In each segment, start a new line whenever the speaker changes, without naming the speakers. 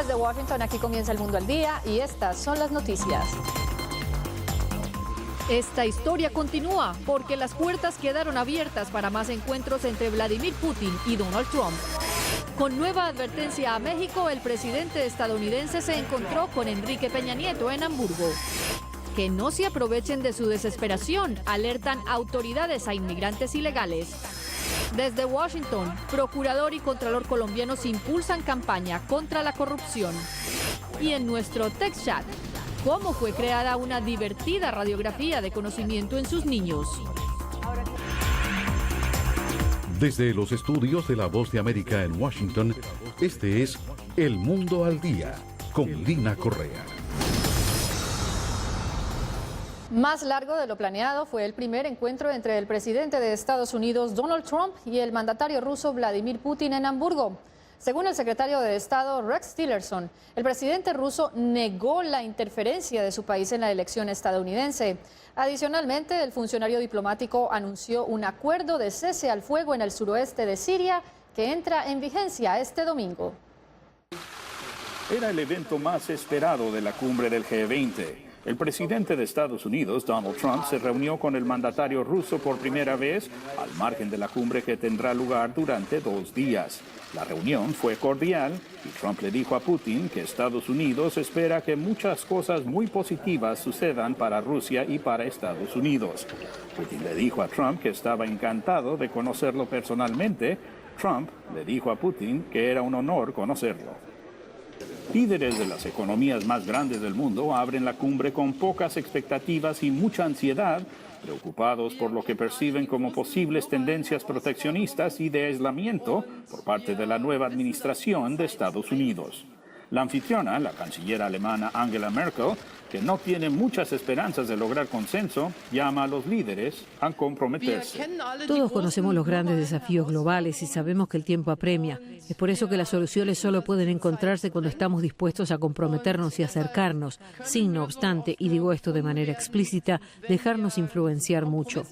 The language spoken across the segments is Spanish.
Desde Washington, aquí comienza El Mundo al Día y estas son las noticias.
Esta historia continúa porque las puertas quedaron abiertas para más encuentros entre Vladimir Putin y Donald Trump. Con nueva advertencia a México, el presidente estadounidense se encontró con Enrique Peña Nieto en Hamburgo. Que no se aprovechen de su desesperación, alertan autoridades a inmigrantes ilegales. Desde Washington, procurador y contralor colombianos impulsan campaña contra la corrupción. Y en nuestro Text Chat, ¿cómo fue creada una divertida radiografía de conocimiento en sus niños?
Desde los estudios de La Voz de América en Washington, este es El Mundo al Día, con Lina Correa.
Más largo de lo planeado fue el primer encuentro entre el presidente de Estados Unidos, Donald Trump, y el mandatario ruso, Vladimir Putin, en Hamburgo. Según el secretario de Estado, Rex Tillerson, el presidente ruso negó la interferencia de su país en la elección estadounidense. Adicionalmente, el funcionario diplomático anunció un acuerdo de cese al fuego en el suroeste de Siria que entra en vigencia este domingo.
Era el evento más esperado de la cumbre del G20. El presidente de Estados Unidos, Donald Trump, se reunió con el mandatario ruso por primera vez al margen de la cumbre que tendrá lugar durante 2 días. La reunión fue cordial y Trump le dijo a Putin que Estados Unidos espera que muchas cosas muy positivas sucedan para Rusia y para Estados Unidos. Putin le dijo a Trump que estaba encantado de conocerlo personalmente. Trump le dijo a Putin que era un honor conocerlo. Líderes de las economías más grandes del mundo abren la cumbre con pocas expectativas y mucha ansiedad, preocupados por lo que perciben como posibles tendencias proteccionistas y de aislamiento por parte de la nueva administración de Estados Unidos. La anfitriona, la canciller alemana Angela Merkel, que no tiene muchas esperanzas de lograr consenso, llama a los líderes a comprometerse.
Todos conocemos los grandes desafíos globales y sabemos que el tiempo apremia. Es por eso que las soluciones solo pueden encontrarse cuando estamos dispuestos a comprometernos y acercarnos, sin, no obstante, y digo esto de manera explícita, dejarnos influenciar mucho.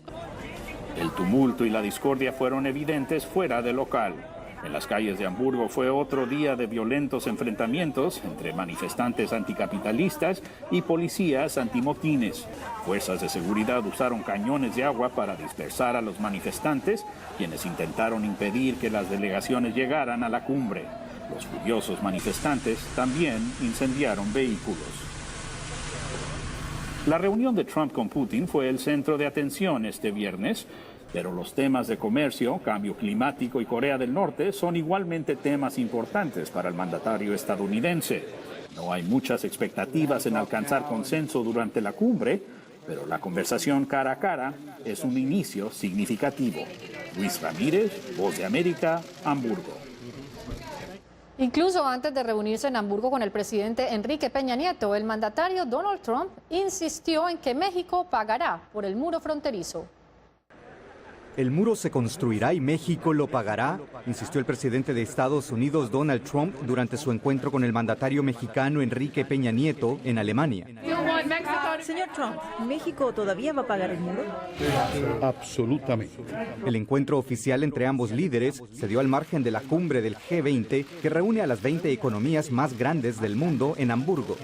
El tumulto y la discordia fueron evidentes fuera del local. En las calles de Hamburgo fue otro día de violentos enfrentamientos entre manifestantes anticapitalistas y policías antimotines. Fuerzas de seguridad usaron cañones de agua para dispersar a los manifestantes, quienes intentaron impedir que las delegaciones llegaran a la cumbre. Los furiosos manifestantes también incendiaron vehículos. La reunión de Trump con Putin fue el centro de atención este viernes. Pero los temas de comercio, cambio climático y Corea del Norte son igualmente temas importantes para el mandatario estadounidense. No hay muchas expectativas en alcanzar consenso durante la cumbre, pero la conversación cara a cara es un inicio significativo. Luis Ramírez, Voz de América, Hamburgo.
Incluso antes de reunirse en Hamburgo con el presidente Enrique Peña Nieto, el mandatario Donald Trump insistió en que México pagará por el muro fronterizo.
El muro se construirá y México lo pagará, insistió el presidente de Estados Unidos, Donald Trump, durante su encuentro con el mandatario mexicano Enrique Peña Nieto en Alemania.
Señor Trump, ¿México todavía va a pagar el muro?
Absolutamente.
El encuentro oficial entre ambos líderes se dio al margen de la cumbre del G20, que reúne a las 20 economías más grandes del mundo en Hamburgo.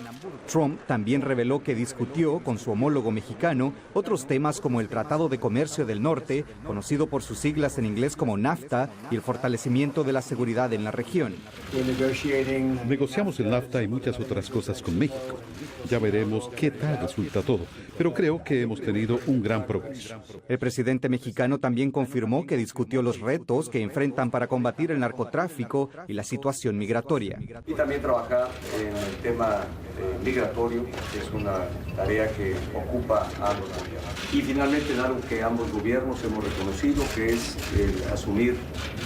Trump también reveló que discutió con su homólogo mexicano otros temas como el Tratado de Comercio del Norte, conocido por sus siglas en inglés como NAFTA, y el fortalecimiento de la seguridad en la región.
Negociamos el NAFTA y muchas otras cosas con México. Ya veremos qué tal resulta todo, pero creo que hemos tenido un gran progreso.
El presidente mexicano también confirmó que discutió los retos que enfrentan para combatir el narcotráfico y la situación migratoria.
Y también trabajar en el tema migratorio, que es una tarea que ocupa a ambos gobiernos. Y finalmente, algo que ambos gobiernos hemos reconocido, que es el asumir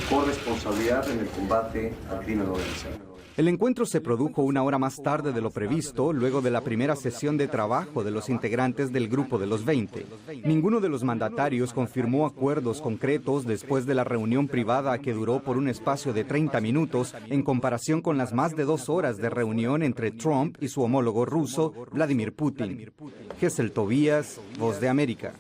corresponsabilidad en el combate al crimen organizado.
El encuentro se produjo una hora más tarde de lo previsto, luego de la primera sesión de trabajo de los integrantes del Grupo de los 20. Ninguno de los mandatarios confirmó acuerdos concretos después de la reunión privada que duró por un espacio de 30 minutos en comparación con las más de 2 horas de reunión entre Trump y su homólogo ruso, Vladimir Putin. Gesell Tobías, Voz de América.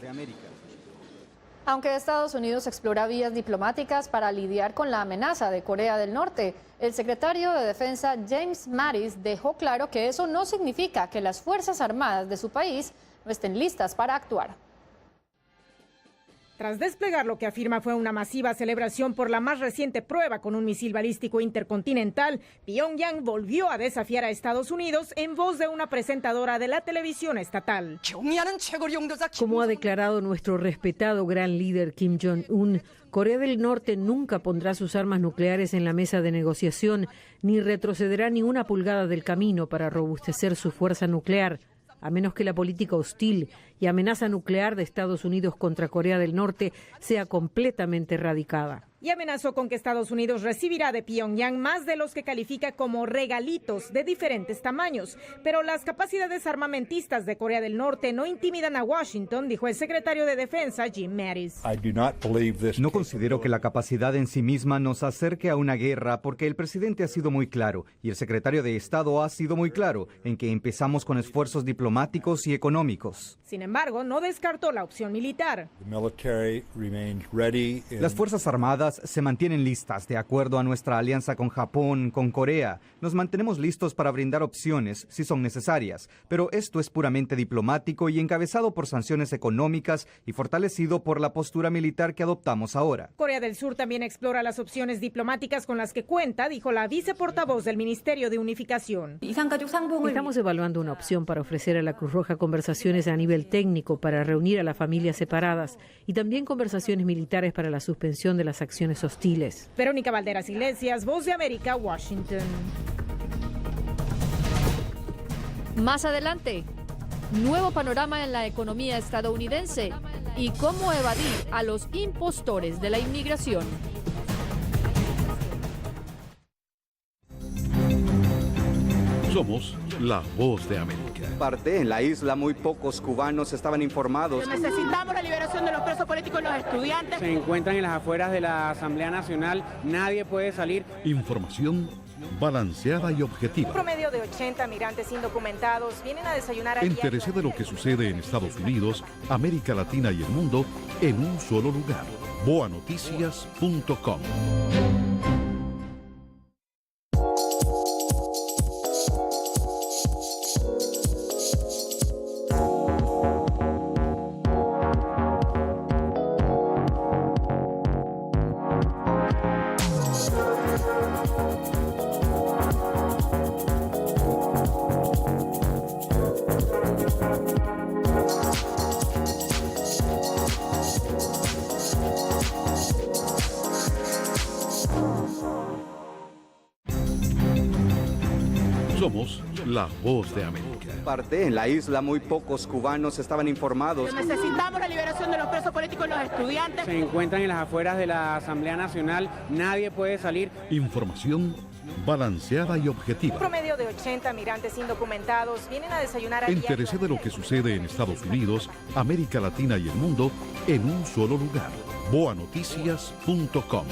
Aunque Estados Unidos explora vías diplomáticas para lidiar con la amenaza de Corea del Norte, el secretario de Defensa James Mattis dejó claro que eso no significa que las Fuerzas Armadas de su país no estén listas para actuar.
Tras desplegar lo que afirma fue una masiva celebración por la más reciente prueba con un misil balístico intercontinental, Pyongyang volvió a desafiar a Estados Unidos en voz de una presentadora de la televisión estatal.
Como ha declarado nuestro respetado gran líder Kim Jong-un, Corea del Norte nunca pondrá sus armas nucleares en la mesa de negociación, ni retrocederá ni una pulgada del camino para robustecer su fuerza nuclear, a menos que la política hostil y amenaza nuclear de Estados Unidos contra Corea del Norte sea completamente erradicada.
Y amenazó con que Estados Unidos recibirá de Pyongyang más de los que califica como regalitos de diferentes tamaños. Pero las capacidades armamentistas de Corea del Norte no intimidan a Washington, dijo el secretario de Defensa Jim Mattis.
No considero que la capacidad en sí misma nos acerque a una guerra, porque el presidente ha sido muy claro y el secretario de Estado ha sido muy claro en que empezamos con esfuerzos diplomáticos y económicos.
Sin embargo, no descartó la opción militar.
Las Fuerzas Armadas se mantienen listas de acuerdo a nuestra alianza con Japón, con Corea. Nos mantenemos listos para brindar opciones si son necesarias, pero esto es puramente diplomático y encabezado por sanciones económicas y fortalecido por la postura militar que adoptamos ahora.
Corea del Sur también explora las opciones diplomáticas con las que cuenta, dijo la viceportavoz del Ministerio de Unificación.
Estamos evaluando una opción para ofrecer a la Cruz Roja conversaciones a nivel técnico para reunir a las familias separadas y también conversaciones militares para la suspensión de las acciones hostiles.
Verónica Valderas Iglesias, Voz de América, Washington.
Más adelante, nuevo panorama en la economía estadounidense y cómo evadir a los impostores de la inmigración.
Somos la Voz de América.
En la isla muy pocos cubanos estaban informados.
Necesitamos la liberación de los presos políticos y los estudiantes.
Se encuentran en las afueras de la Asamblea Nacional, nadie puede salir.
Información balanceada y objetiva.
Un promedio de 80 migrantes indocumentados vienen a desayunar a
Entérese de lo que sucede en Estados Unidos, América Latina y el mundo en un solo lugar. boanoticias.com. Somos la Voz de América.
En la isla muy pocos cubanos estaban informados.
Necesitamos la liberación de los presos políticos y los estudiantes.
Se encuentran en las afueras de la Asamblea Nacional, nadie puede salir.
Información balanceada y objetiva.
Un promedio de 80 migrantes indocumentados vienen a desayunar a
Entérese de lo que sucede en Estados Unidos, América Latina y el mundo en un solo lugar. boanoticias.com.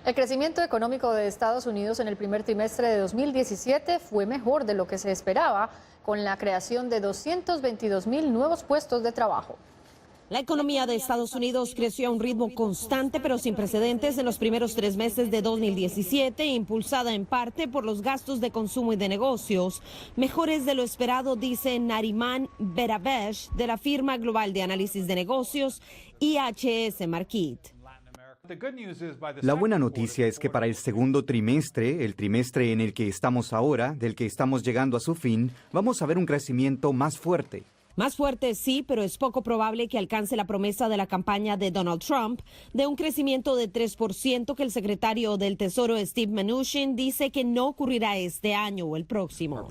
El crecimiento económico de Estados Unidos en el primer trimestre de 2017 fue mejor de lo que se esperaba, con la creación de 222,000 nuevos puestos de trabajo.
La economía de Estados Unidos creció a un ritmo constante pero sin precedentes en los primeros 3 meses de 2017, impulsada en parte por los gastos de consumo y de negocios, mejores de lo esperado, dice Nariman Beravesh de la firma global de análisis de negocios IHS Markit.
La buena noticia es que para el segundo trimestre, el trimestre en el que estamos ahora, del que estamos llegando a su fin, vamos a ver un crecimiento más fuerte.
Más fuerte sí, pero es poco probable que alcance la promesa de la campaña de Donald Trump de un crecimiento de 3% que el secretario del Tesoro Steve Mnuchin dice que no ocurrirá este año o el próximo.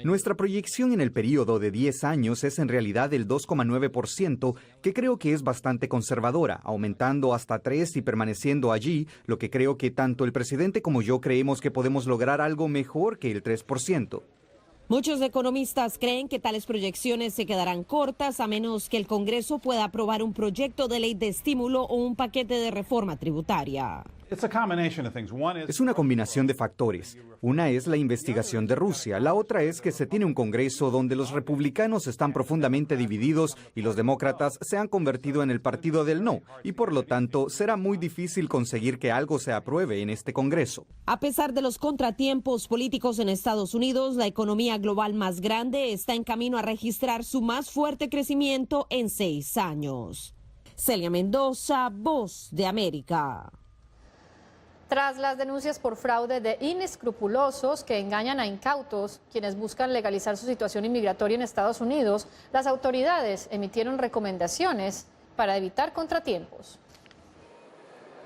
Nuestra proyección en el periodo de 10 años es en realidad del 2,9%, que creo que es bastante conservadora, aumentando hasta 3 y permaneciendo allí, lo que creo que tanto el presidente como yo creemos que podemos lograr algo mejor que el 3%.
Muchos economistas creen que tales proyecciones se quedarán cortas a menos que el Congreso pueda aprobar un proyecto de ley de estímulo o un paquete de reforma tributaria.
Es una combinación de factores. Una es la investigación de Rusia, la otra es que se tiene un Congreso donde los republicanos están profundamente divididos y los demócratas se han convertido en el partido del no, y por lo tanto será muy difícil conseguir que algo se apruebe en este Congreso.
A pesar de los contratiempos políticos en Estados Unidos, la economía global más grande está en camino a registrar su más fuerte crecimiento en 6 años. Celia Mendoza, Voz de América.
Tras las denuncias por fraude de inescrupulosos que engañan a incautos, quienes buscan legalizar su situación inmigratoria en Estados Unidos, las autoridades emitieron recomendaciones para evitar contratiempos.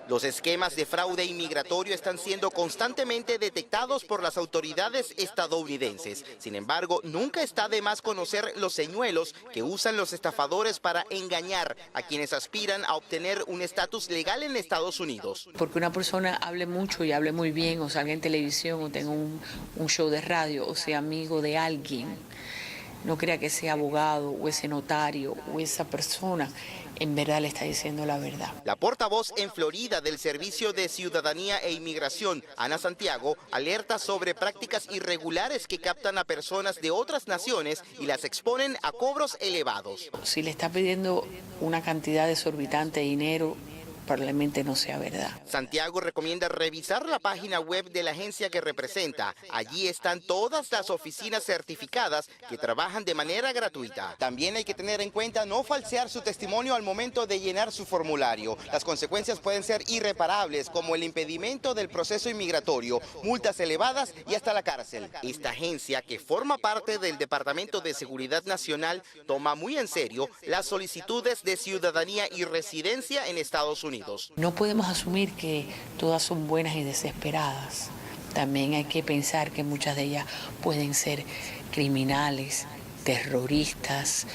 Los esquemas de fraude inmigratorio están siendo constantemente detectados por las autoridades estadounidenses. Sin embargo, nunca está de más conocer los señuelos que usan los estafadores para engañar a quienes aspiran a obtener un estatus legal en Estados Unidos.
Porque una persona hable mucho y hable muy bien, o salga en televisión, o tenga un show de radio, o sea amigo de alguien, no crea que ese abogado o ese notario o esa persona en verdad le está diciendo la verdad.
La portavoz en Florida del Servicio de Ciudadanía e Inmigración, Ana Santiago, alerta sobre prácticas irregulares que captan a personas de otras naciones y las exponen a cobros elevados.
Si le está pidiendo una cantidad desorbitante de dinero, probablemente no sea verdad.
Santiago recomienda revisar la página web de la agencia que representa. Allí están todas las oficinas certificadas que trabajan de manera gratuita. También hay que tener en cuenta no falsear su testimonio al momento de llenar su formulario. Las consecuencias pueden ser irreparables, como el impedimento del proceso inmigratorio, multas elevadas y hasta la cárcel. Esta agencia, que forma parte del Departamento de Seguridad Nacional, toma muy en serio las solicitudes de ciudadanía y residencia en Estados Unidos.
No podemos asumir que todas son buenas y desesperadas. También hay que pensar que muchas de ellas pueden ser criminales, terroristas,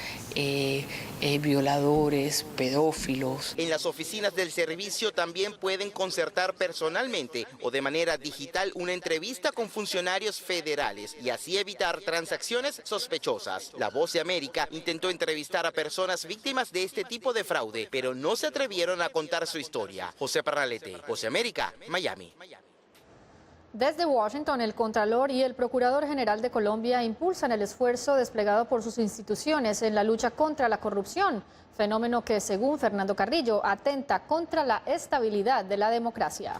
violadores, pedófilos.
En las oficinas del servicio también pueden concertar personalmente o de manera digital una entrevista con funcionarios federales y así evitar transacciones sospechosas. La Voz de América intentó entrevistar a personas víctimas de este tipo de fraude, pero no se atrevieron a contar su historia. José Parralete, Voz de América, Miami.
Desde Washington, el Contralor y el Procurador General de Colombia impulsan el esfuerzo desplegado por sus instituciones en la lucha contra la corrupción, fenómeno que, según Fernando Carrillo, atenta contra la estabilidad de la democracia.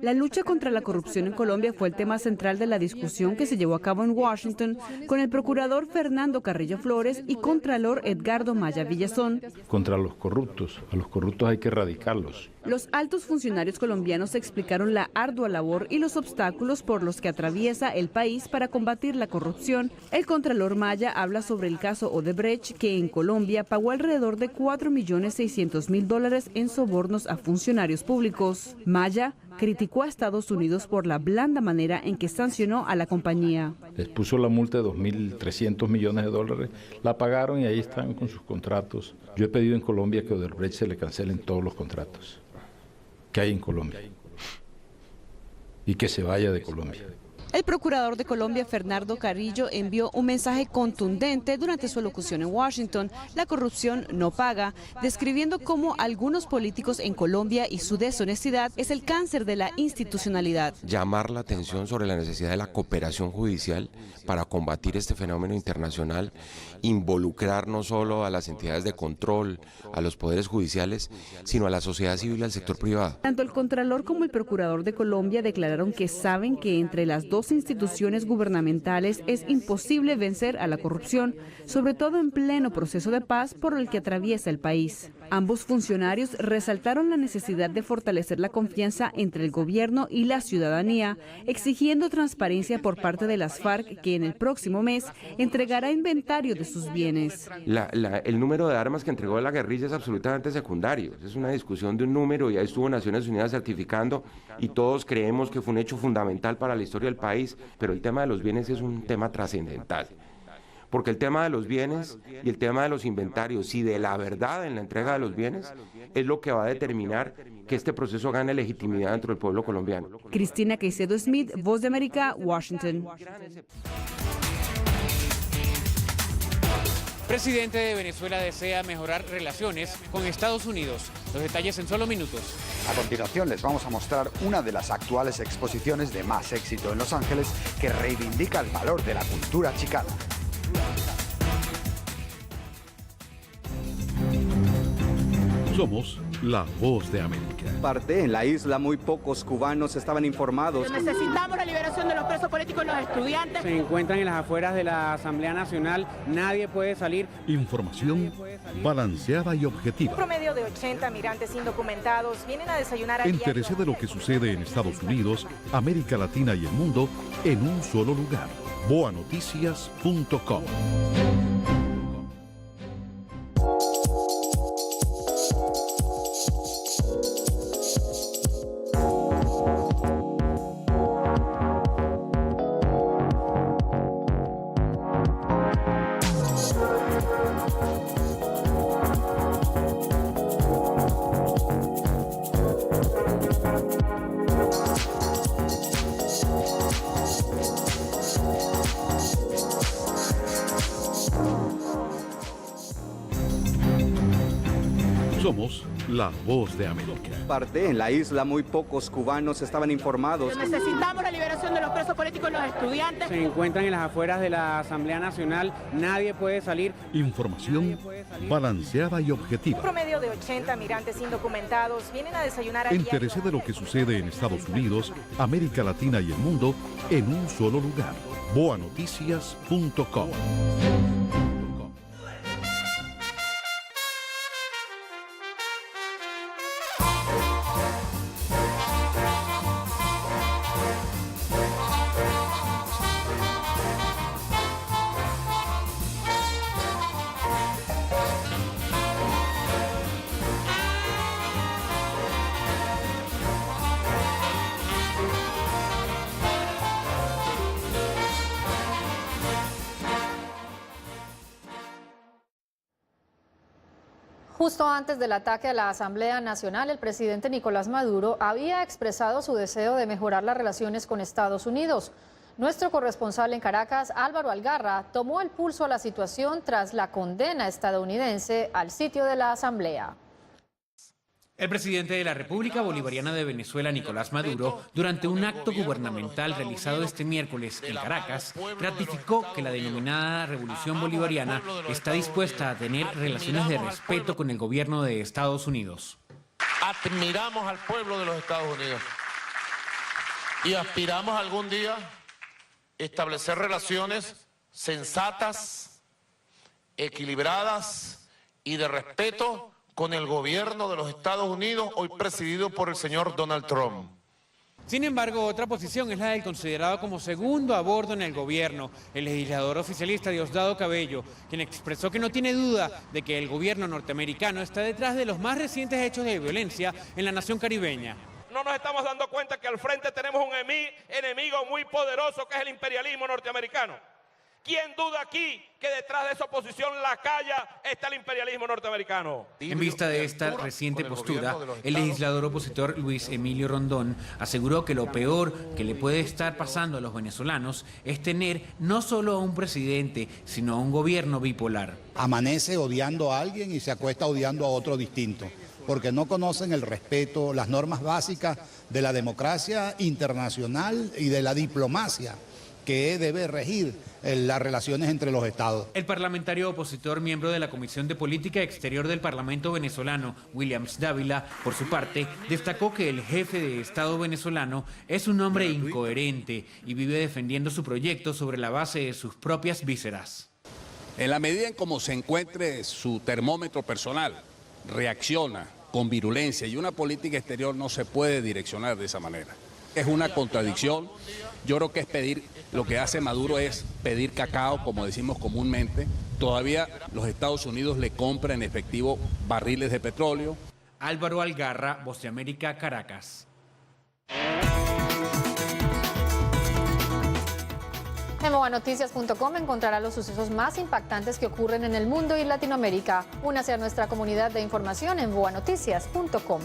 La lucha contra la corrupción en Colombia fue el tema central de la discusión que se llevó a cabo en Washington con el procurador Fernando Carrillo Flores y contralor Edgardo Maya Villazón.
Contra los corruptos, a los corruptos hay que erradicarlos.
Los altos funcionarios colombianos explicaron la ardua labor y los obstáculos por los que atraviesa el país para combatir la corrupción. El contralor Maya habla sobre el caso Odebrecht, que en Colombia pagó alrededor de $4.600.000 en sobornos a funcionarios públicos. Maya criticó a Estados Unidos por la blanda manera en que sancionó a la compañía.
Les puso la multa de $2.300 millones, la pagaron y ahí están con sus contratos. Yo he pedido en Colombia que a Odebrecht se le cancelen todos los contratos que hay en Colombia y que se vaya de Colombia.
El procurador de Colombia, Fernando Carrillo, envió un mensaje contundente durante su alocución en Washington. La corrupción no paga, describiendo cómo algunos políticos en Colombia y su deshonestidad es el cáncer de la institucionalidad.
Llamar la atención sobre la necesidad de la cooperación judicial para combatir este fenómeno internacional, involucrar no solo a las entidades de control, a los poderes judiciales, sino a la sociedad civil y al sector privado.
Tanto el Contralor como el Procurador de Colombia declararon que saben que entre las dos dos instituciones gubernamentales es imposible vencer a la corrupción, sobre todo en pleno proceso de paz por el que atraviesa el país. Ambos funcionarios resaltaron la necesidad de fortalecer la confianza entre el gobierno y la ciudadanía, exigiendo transparencia por parte de las FARC, que en el próximo mes entregará inventario de sus bienes.
El número de armas que entregó la guerrilla es absolutamente secundario. Es una discusión de un número, y ahí estuvo Naciones Unidas certificando y todos creemos que fue un hecho fundamental para la historia del país, pero el tema de los bienes es un tema trascendental. Porque el tema de los bienes y el tema de los inventarios y de la verdad en la entrega de los bienes es lo que va a determinar que este proceso gane legitimidad dentro del pueblo colombiano.
Cristina Caicedo Smith, Voz de América, Washington.
Presidente de Venezuela desea mejorar relaciones con Estados Unidos. Los detalles en solo minutos.
A continuación les vamos a mostrar una de las actuales exposiciones de más éxito en Los Ángeles que reivindica el valor de la cultura chicana.
Somos la voz de América.
Parte en la isla, muy pocos cubanos estaban informados.
Necesitamos la liberación de los presos políticos y los estudiantes.
Se encuentran en las afueras de la Asamblea Nacional. Nadie puede salir.
Información balanceada y objetiva.
Un promedio de 80 migrantes indocumentados vienen a desayunar.
Entérese de lo que sucede en Estados Unidos, América Latina y el mundo en un solo lugar. boanoticias.com. Somos la voz de América.
Parte en la isla, muy pocos cubanos estaban informados.
Necesitamos la liberación de los presos políticos y los estudiantes.
Se encuentran en las afueras de la Asamblea Nacional. Nadie puede salir.
Información balanceada y objetiva.
Un promedio de 80 migrantes indocumentados vienen a desayunar.
Entérese de lo que sucede en Estados Unidos, América Latina y el mundo en un solo lugar. boanoticias.com.
Justo antes del ataque a la Asamblea Nacional, el presidente Nicolás Maduro había expresado su deseo de mejorar las relaciones con Estados Unidos. Nuestro corresponsal en Caracas, Álvaro Algarra, tomó el pulso a la situación tras la condena estadounidense al sitio de la Asamblea.
El presidente de la República Bolivariana de Venezuela, Nicolás Maduro, durante un acto gubernamental realizado este miércoles en Caracas, ratificó que la denominada Revolución Bolivariana está dispuesta a tener relaciones de respeto con el gobierno de Estados Unidos.
Admiramos al pueblo de los Estados Unidos y aspiramos algún día establecer relaciones sensatas, equilibradas y de respeto con el gobierno de los Estados Unidos, hoy presidido por el señor Donald Trump.
Sin embargo, otra posición es la del considerado como segundo a bordo en el gobierno, el legislador oficialista Diosdado Cabello, quien expresó que no tiene duda de que el gobierno norteamericano está detrás de los más recientes hechos de violencia en la nación caribeña.
No nos estamos dando cuenta que al frente tenemos un enemigo muy poderoso que es el imperialismo norteamericano. ¿Quién duda aquí que detrás de esa oposición lacaya está el imperialismo norteamericano?
En vista de esta reciente postura, el legislador opositor Luis Emilio Rondón aseguró que lo peor que le puede estar pasando a los venezolanos es tener no solo a un presidente, sino a un gobierno bipolar.
Amanece odiando a alguien y se acuesta odiando a otro distinto, porque no conocen el respeto, las normas básicas de la democracia internacional y de la diplomacia. que debe regir las relaciones entre los estados.
El parlamentario opositor, miembro de la Comisión de Política Exterior del Parlamento venezolano, Williams Dávila, por su parte, destacó que el jefe de Estado venezolano es un hombre incoherente y vive defendiendo su proyecto sobre la base de sus propias vísceras.
En la medida en cómo se encuentre su termómetro personal, reacciona con virulencia, y una política exterior no se puede direccionar de esa manera. Es una contradicción. Yo creo que es pedir, lo que hace Maduro es pedir cacao, como decimos comúnmente. Todavía los Estados Unidos le compran en efectivo barriles de petróleo.
Álvaro Algarra, Voz de América, Caracas.
En boanoticias.com encontrará los sucesos más impactantes que ocurren en el mundo y Latinoamérica. Únase a nuestra comunidad de información en boanoticias.com.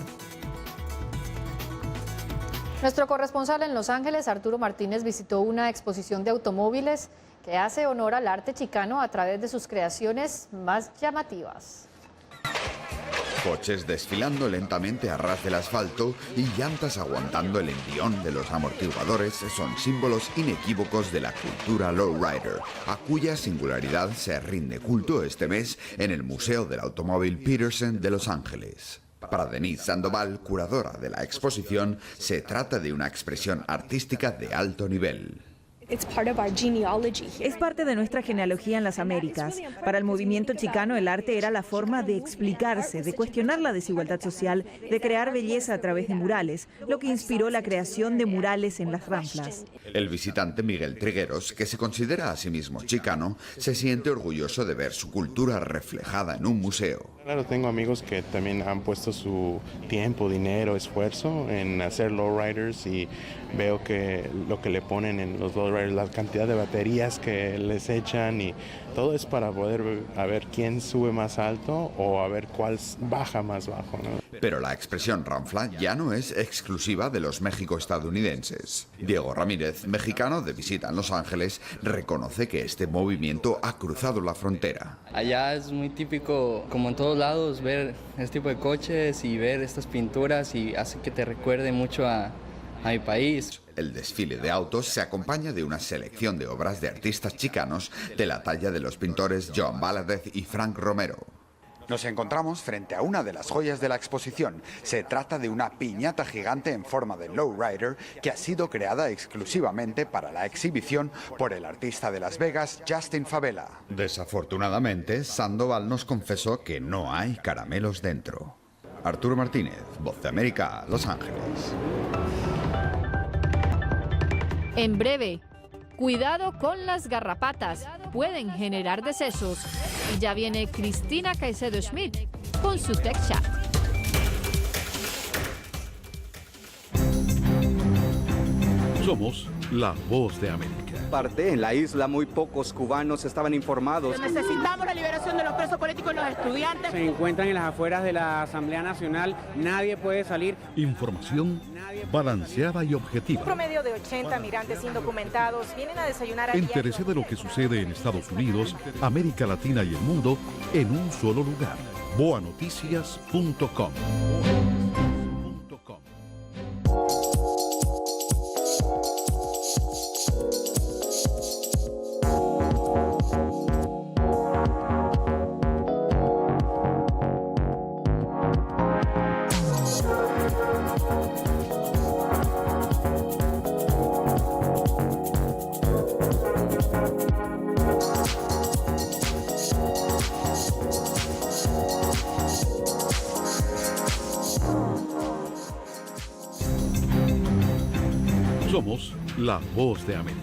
Nuestro corresponsal en Los Ángeles, Arturo Martínez, visitó una exposición de automóviles que hace honor al arte chicano a través de sus creaciones más llamativas.
Coches desfilando lentamente a ras del asfalto y llantas aguantando el envión de los amortiguadores son símbolos inequívocos de la cultura lowrider, a cuya singularidad se rinde culto este mes en el Museo del Automóvil Petersen de Los Ángeles. Para Denise Sandoval, curadora de la exposición, se trata de una expresión artística de alto nivel.
Es parte de nuestra genealogía en las Américas. Para el movimiento chicano, el arte era la forma de explicarse, de cuestionar la desigualdad social, de crear belleza a través de murales, lo que inspiró la creación de murales en las Ramblas.
El visitante Miguel Trigueros, que se considera a sí mismo chicano, se siente orgulloso de ver su cultura reflejada en un museo.
Claro, tengo amigos que también han puesto su tiempo, dinero, esfuerzo en hacer lowriders, y veo que lo que le ponen en los lowriders, la cantidad de baterías que les echan, y todo es para poder a ver quién sube más alto o a ver cuál baja más bajo, ¿no?
Pero la expresión ranfla ya no es exclusiva de los México-estadounidenses. Diego Ramírez, mexicano de visita en Los Ángeles, reconoce que este movimiento ha cruzado la frontera.
Allá es muy típico, como en todos lados, ver este tipo de coches y ver estas pinturas, y hace que te recuerde mucho a mi país.
El desfile de autos se acompaña de una selección de obras de artistas chicanos de la talla de los pintores John Valadez y Frank Romero.
Nos encontramos frente a una de las joyas de la exposición. Se trata de una piñata gigante en forma de lowrider que ha sido creada exclusivamente para la exhibición por el artista de Las Vegas, Justin Favela.
Desafortunadamente, Sandoval nos confesó que no hay caramelos dentro. Arturo Martínez, Voz de América, Los Ángeles.
En breve, cuidado con las garrapatas, pueden generar decesos. Y ya viene Cristina Caicedo Schmidt con su Tech Chat.
Somos la Voz de América.
En la isla muy pocos cubanos estaban informados.
Necesitamos la liberación de los presos políticos y los estudiantes.
Se encuentran en las afueras de la Asamblea Nacional, nadie puede salir.
Información balanceada y objetiva.
Un promedio de 80 migrantes indocumentados vienen a desayunar.
Entérese de lo que sucede en Estados Unidos, América Latina y el mundo en un solo lugar. boanoticias.com. Somos la Voz de América.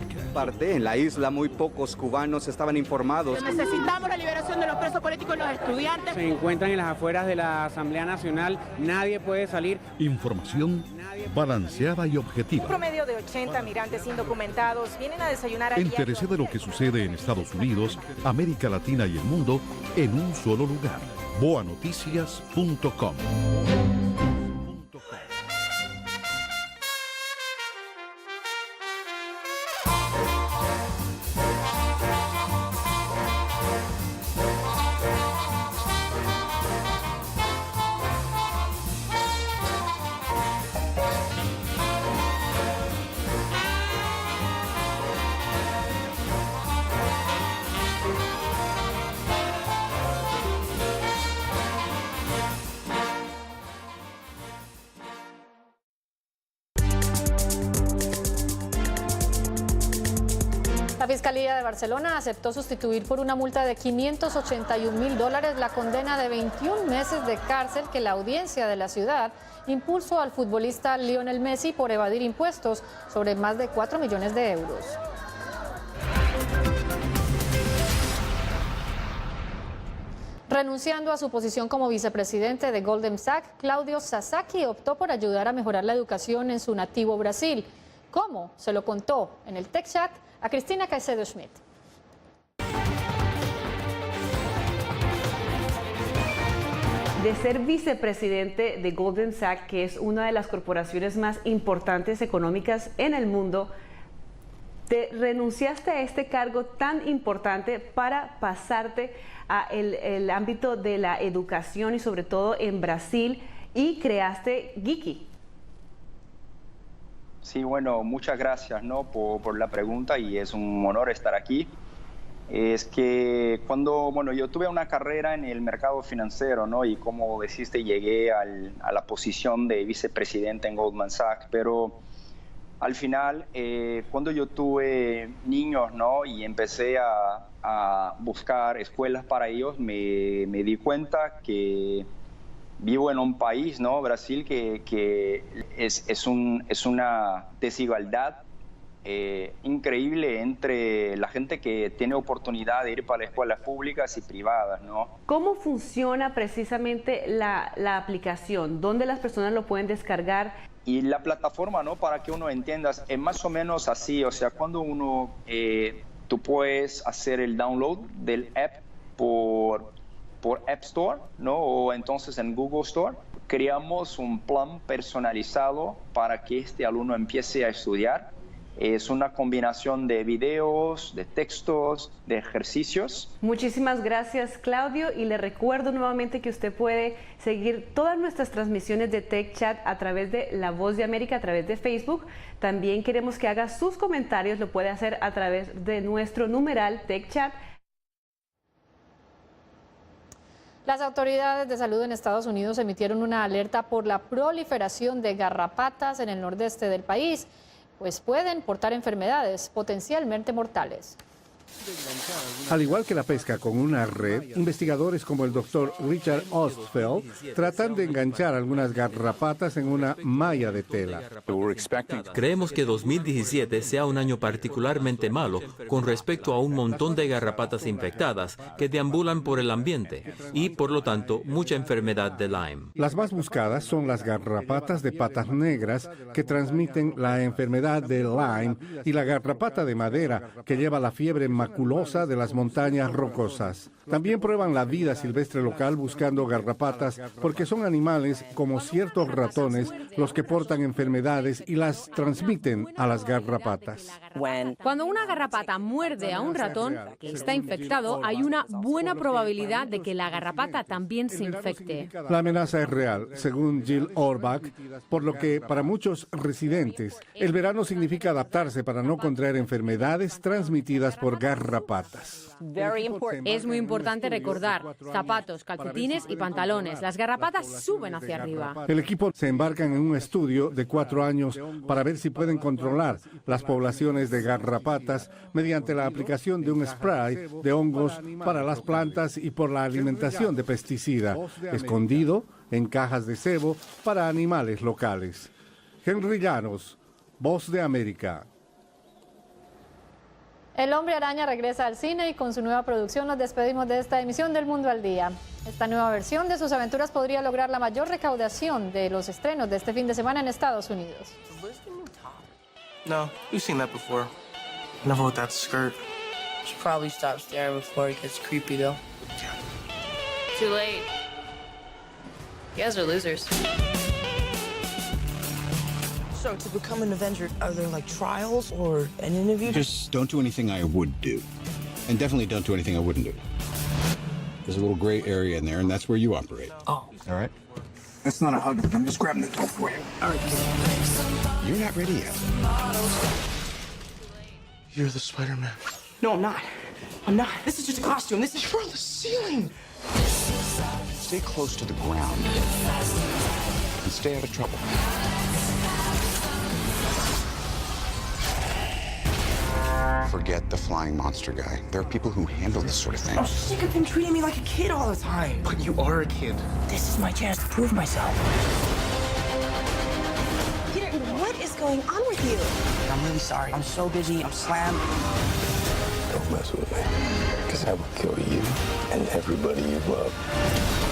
En la isla muy pocos cubanos estaban informados.
Necesitamos la liberación de los presos políticos y los estudiantes.
Se encuentran en las afueras de la Asamblea Nacional, nadie puede salir.
Información balanceada y objetiva.
Un promedio de 80 migrantes indocumentados vienen a desayunar.
Entérese de lo que sucede en Estados Unidos, América Latina y el mundo en un solo lugar. boanoticias.com.
Fiscalía de Barcelona aceptó sustituir por una multa de $581.000 la condena de 21 meses de cárcel que la audiencia de la ciudad impuso al futbolista Lionel Messi por evadir impuestos sobre más de 4 millones de euros. Renunciando a su posición como vicepresidente de Goldman Sachs, Claudio Sasaki optó por ayudar a mejorar la educación en su nativo Brasil. ¿Cómo? Se lo contó en el Tech Chat a Cristina Caicedo Schmidt.
De ser vicepresidente de Goldman Sachs, que es una de las corporaciones más importantes económicas en el mundo, te renunciaste a este cargo tan importante para pasarte a el ámbito de la educación y sobre todo en Brasil, y creaste Geeky.
Sí, bueno, muchas gracias, ¿no? por la pregunta, y es un honor estar aquí. Es que cuando, yo tuve una carrera en el mercado financiero, ¿no? Y como deciste, llegué a la posición de vicepresidente en Goldman Sachs, pero al final, cuando yo tuve niños, ¿no? Y empecé a buscar escuelas para ellos, me di cuenta que vivo en un país, ¿no? Brasil, que es una desigualdad increíble entre la gente que tiene oportunidad de ir para las escuelas públicas y privadas, ¿no?
¿Cómo funciona precisamente la aplicación? ¿Dónde las personas lo pueden descargar?
Y la plataforma, ¿no? Para que uno entienda, es más o menos así. O sea, cuando tú puedes hacer el download del app por App Store, ¿no? O entonces en Google Store, creamos un plan personalizado para que este alumno empiece a estudiar. Es una combinación de videos, de textos, de ejercicios.
Muchísimas gracias, Claudio, y le recuerdo nuevamente que usted puede seguir todas nuestras transmisiones de Tech Chat a través de La Voz de América, a través de Facebook. También queremos que haga sus comentarios, lo puede hacer a través de nuestro numeral Tech Chat.
Las autoridades de salud en Estados Unidos emitieron una alerta por la proliferación de garrapatas en el nordeste del país, pues pueden portar enfermedades potencialmente mortales.
Al igual que la pesca con una red, investigadores como el doctor Richard Ostfeld tratan de enganchar algunas garrapatas en una malla de tela.
Creemos que 2017 sea un año particularmente malo con respecto a un montón de garrapatas infectadas que deambulan por el ambiente y, por lo tanto, mucha enfermedad de Lyme.
Las más buscadas son las garrapatas de patas negras que transmiten la enfermedad de Lyme y la garrapata de madera que lleva la fiebre maculosa de las montañas rocosas. También prueban la vida silvestre local buscando garrapatas porque son animales como ciertos ratones los que portan enfermedades y las transmiten a las garrapatas.
Cuando una garrapata muerde a un ratón que está infectado, hay una buena probabilidad de que la garrapata también se infecte.
La amenaza es real, según Jill Orbach, por lo que para muchos residentes el verano significa adaptarse para no contraer enfermedades transmitidas por garrapatas.
Es muy importante recordar zapatos, calcetines y pantalones. Las garrapatas suben hacia arriba.
El equipo se embarca en un estudio de 4 años para ver si pueden controlar las poblaciones de garrapatas mediante la aplicación de un spray de hongos para las plantas y por la alimentación de pesticida, escondido en cajas de cebo para animales locales. Henry Llanos, Voz de América.
El Hombre Araña regresa al cine y con su nueva producción nos despedimos de esta emisión del Mundo al Día. Esta nueva versión de sus aventuras podría lograr la mayor recaudación de los estrenos de este fin de semana en Estados Unidos.
No, you've seen that before. Never with that skirt. Should probably stop staring before it gets creepy, though.
Too late. You guys are losers.
So, to become an Avenger, are there, like, trials or an interview?
Just don't do anything I would do. And definitely don't do anything I wouldn't do. There's a little gray area in there, and that's where you operate.
Oh.
All right?
That's not a hug. I'm just grabbing the door for you. All right.
You're not ready yet.
You're the Spider-Man. No, I'm not. I'm not. This is just a costume. This is from the ceiling.
Stay close to the ground. And stay out of trouble. Forget the flying monster guy. There are people who handle this sort of thing.
I'm sick of him treating me like a kid all the time. But you are a kid. This is my chance to prove myself.
Peter, what is going on with you?
I'm really sorry. I'm so busy. I'm slammed.
Don't mess with me, because I will kill you and everybody you love.